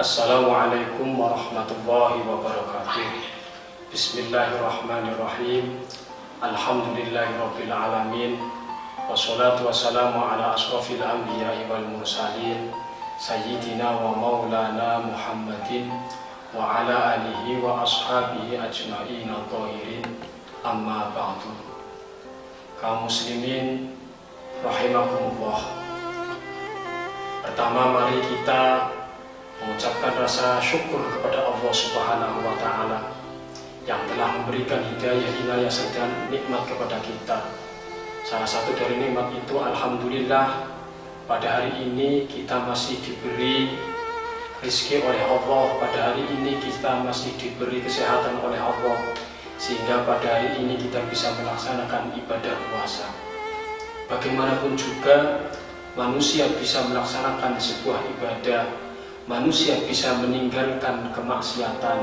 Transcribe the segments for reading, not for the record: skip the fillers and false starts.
Assalamualaikum warahmatullahi wabarakatuh. Bismillahirrahmanirrahim. Alhamdulillahirabbil alamin. Wassalatu wassalamu ala asrofil anbiya'i wal mursalin sayyidina wa maulana Muhammadin wa ala alihi wa ashabihi ajma'in al-dhahirin. Amma ba'du. Kaum muslimin rahimakumullah. Pertama, mari kita mengucapkan rasa syukur kepada Allah Subhanahu wa Ta'ala yang telah memberikan hidayah dan nikmat kepada kita. Salah satu dari nikmat itu, alhamdulillah, pada hari ini kita masih diberi rezeki oleh Allah. Pada hari ini kita masih diberi kesehatan oleh Allah, sehingga pada hari ini kita bisa melaksanakan ibadah puasa. Bagaimanapun juga manusia bisa melaksanakan sebuah ibadah, manusia bisa meninggalkan kemaksiatan,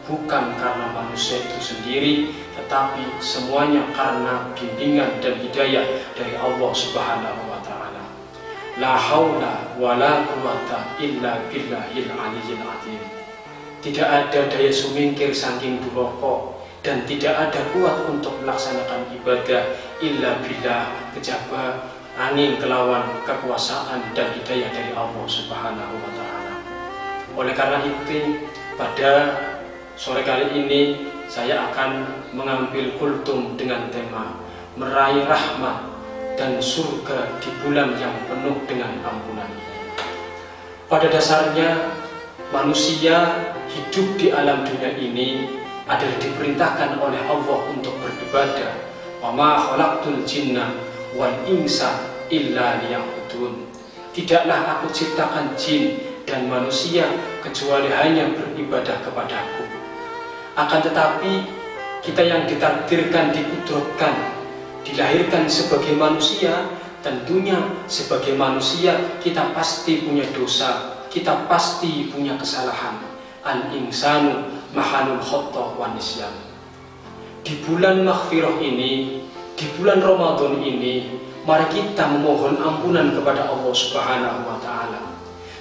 bukan karena manusia itu sendiri, tetapi semuanya karena bimbingan dan hidayah dari Allah Subhanahu wa Ta'ala. La haula wa la quwata illa billahil aliyyil azim. Tidak ada daya sumingkir saking duroko, dan tidak ada kuat untuk melaksanakan ibadah illa billah, kejaba angin kelawan kekuasaan dan hidayah dari Allah Subhanahu wa Ta'ala. Oleh karena itu, pada sore kali ini saya akan mengambil kultum dengan tema meraih rahmat dan surga di bulan yang penuh dengan ampunan. Pada dasarnya manusia hidup di alam dunia ini adalah diperintahkan oleh Allah untuk beribadah. Wa ma khalaqtul jinna wal insa illa liya'budun. Tidaklah aku ciptakan jin dan manusia kecuali hanya beribadah kepadaku. Akan tetapi kita yang ditakdirkan, dikudratkan, dilahirkan sebagai manusia, tentunya sebagai manusia kita pasti punya dosa, kita pasti punya kesalahan. Al-insanu mahalul khotoh wa nisyan. Di bulan maghfirah ini, di bulan Ramadan ini, mari kita memohon ampunan kepada Allah Subhanahu wa Ta'ala.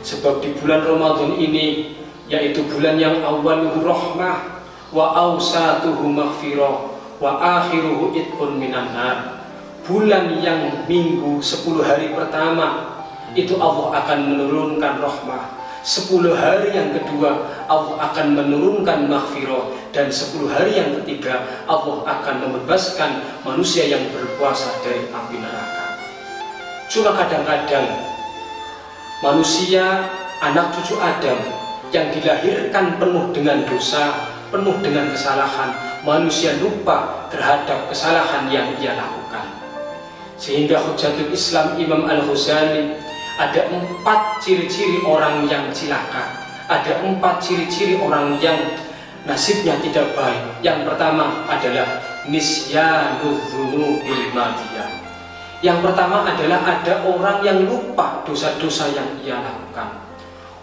Sebab di bulan Ramadan ini, yaitu bulan yang awaluhu rahmah wa awsatuhu maghfirah wa akhiruhu itqun minan nar, bulan yang minggu 10 hari pertama itu Allah akan menurunkan rahmah, 10 hari yang kedua Allah akan menurunkan maghfirah, dan 10 hari yang ketiga Allah akan membebaskan manusia yang berpuasa dari api neraka. Cuma kadang-kadang manusia, anak cucu Adam yang dilahirkan penuh dengan dosa, penuh dengan kesalahan, manusia lupa terhadap kesalahan yang ia lakukan. Sehingga Hujatul Islam Imam Al-Ghazali ada 4 ciri-ciri orang yang cilaka, ada 4 ciri-ciri orang yang nasibnya tidak baik. Yang pertama adalah nisyanu dzunubil madiyah. Yang pertama adalah ada orang yang lupa dosa-dosa yang ia lakukan.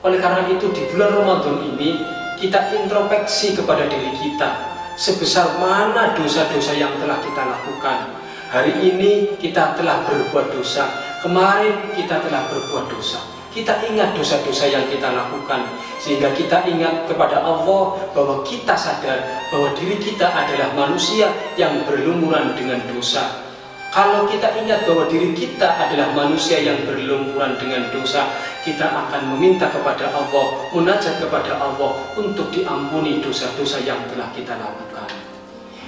Oleh karena itu, di bulan Ramadan ini kita introspeksi kepada diri kita, sebesar mana dosa-dosa yang telah kita lakukan. Hari ini kita telah berbuat dosa, kemarin kita telah berbuat dosa. Kita ingat dosa-dosa yang kita lakukan, sehingga kita ingat kepada Allah bahwa kita sadar bahwa diri kita adalah manusia yang berlumuran dengan dosa. Kalau kita ingat bahwa diri kita adalah manusia yang berlumuran dengan dosa, kita akan meminta kepada Allah, munajat kepada Allah untuk diampuni dosa-dosa yang telah kita lakukan.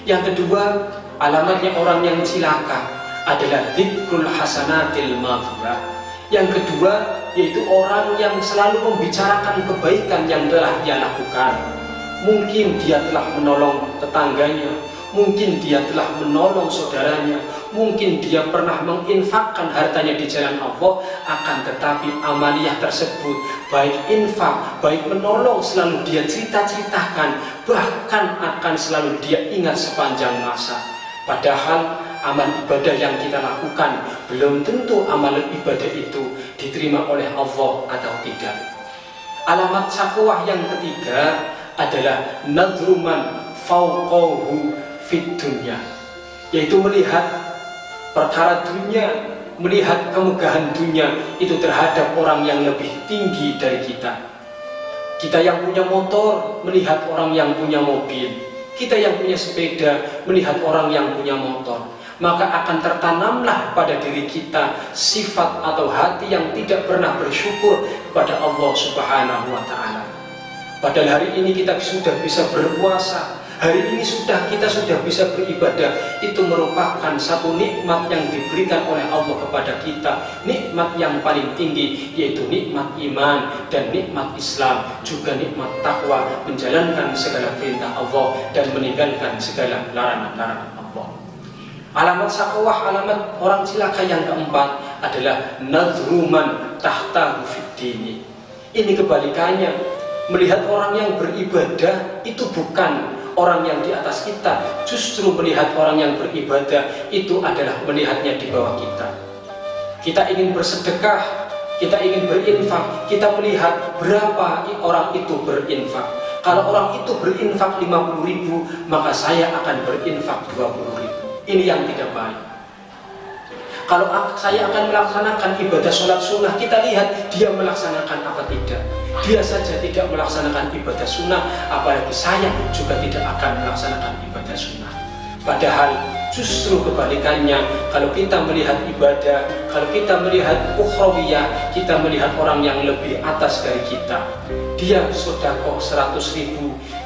Yang kedua, alamatnya orang yang cilaka adalah dzikrul hasanatil madhiyah. Yang kedua, yaitu orang yang selalu membicarakan kebaikan yang telah ia lakukan. Mungkin dia telah menolong tetangganya, mungkin dia telah menolong saudaranya, mungkin dia pernah menginfakkan hartanya di jalan Allah, akan tetapi amaliyah tersebut, baik infak, baik menolong, selalu dia cerita-ceritakan, bahkan akan selalu dia ingat sepanjang masa. Padahal amal ibadah yang kita lakukan belum tentu amal ibadah itu diterima oleh Allah atau tidak. Alamat sakwah yang ketiga adalah nadruman fauqahu fit dunya, yaitu melihat perkara dunia, melihat kemegahan dunia itu terhadap orang yang lebih tinggi dari kita. Kita yang punya motor melihat orang yang punya mobil, kita yang punya sepeda melihat orang yang punya motor, maka akan tertanamlah pada diri kita sifat atau hati yang tidak pernah bersyukur kepada Allah Subhanahu wa Ta'ala. Padahal hari ini kita sudah bisa berpuasa, hari ini kita sudah bisa beribadah. Itu merupakan satu nikmat yang diberikan oleh Allah kepada kita, nikmat yang paling tinggi, yaitu nikmat iman dan nikmat Islam, juga nikmat takwa, menjalankan segala perintah Allah dan meninggalkan segala larangan-larangan Allah. Alamat sakwah, alamat orang cilaka yang keempat adalah nadruman tahtahu fiddini. Ini kebalikannya. Melihat orang yang beribadah itu bukan orang yang di atas kita, justru melihat orang yang beribadah itu adalah melihatnya di bawah kita. Kita ingin bersedekah, kita ingin berinfak, kita melihat berapa orang itu berinfak. Kalau orang itu berinfak 50.000, maka saya akan berinfak 20.000. Ini yang tidak baik. Kalau saya akan melaksanakan ibadah sholat sunnah, kita lihat dia melaksanakan apa tidak. Dia saja tidak melaksanakan ibadah sunnah, apalagi saya juga tidak akan melaksanakan ibadah sunnah. Padahal justru kebalikannya, kalau kita melihat ibadah, kalau kita melihat ukhrawiyah, kita melihat orang yang lebih atas dari kita. Dia sedekah 100.000,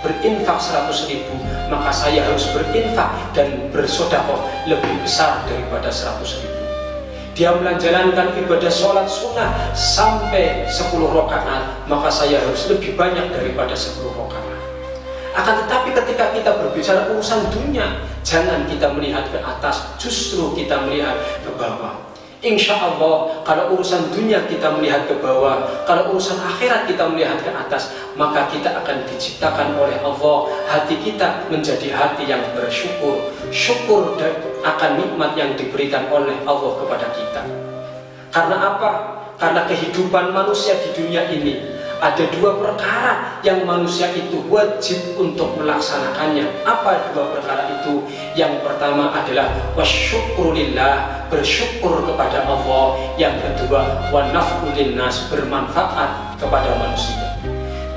berinfak 100.000, maka saya harus berinfak dan bersedekah lebih besar daripada 100.000. Dia menjalankan ibadah sholat sunnah sampai 10 rakaat, maka saya harus lebih banyak daripada 10 rakaat. Akan tetapi ketika kita berbicara urusan dunia, jangan kita melihat ke atas, justru kita melihat ke bawah. Insya Allah, kalau urusan dunia kita melihat ke bawah, kalau urusan akhirat kita melihat ke atas, maka kita akan diciptakan oleh Allah hati kita menjadi hati yang bersyukur, syukur akan nikmat yang diberikan oleh Allah kepada kita. Karena apa? Karena kehidupan manusia di dunia ini ada dua perkara yang manusia itu wajib untuk melaksanakannya. Apa dua perkara itu? Yang pertama adalah wasyukrulillah, bersyukur kepada Allah. Yang kedua wanaf'ulinnas, bermanfaat kepada manusia.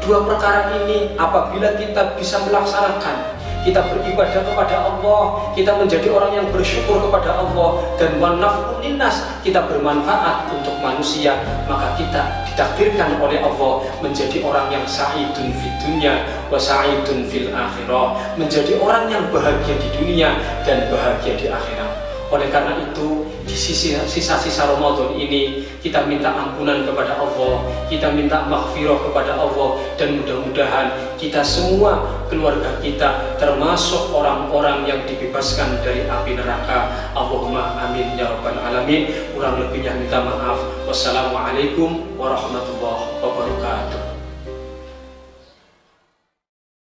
Dua perkara ini apabila kita bisa melaksanakan, kita beribadah kepada Allah, kita menjadi orang yang bersyukur kepada Allah, dan wanaf'ulinnas, kita bermanfaat untuk manusia, maka kita ditakdirkan oleh Allah menjadi orang yang sa'idun fid dunya wa sa'idun fil akhirah, menjadi orang yang bahagia di dunia dan bahagia di akhirat. Oleh karena itu, di sisa-sisa Ramadan ini kita minta ampunan kepada Allah, kita minta maghfirah kepada Allah, dan mudah-mudahan kita semua, keluarga kita, termasuk orang-orang yang dibebaskan dari api neraka. Allahumma amin ya rabbal alamin. Kurang lebihnya minta maaf. Wassalamualaikum warahmatullahi wabarakatuh.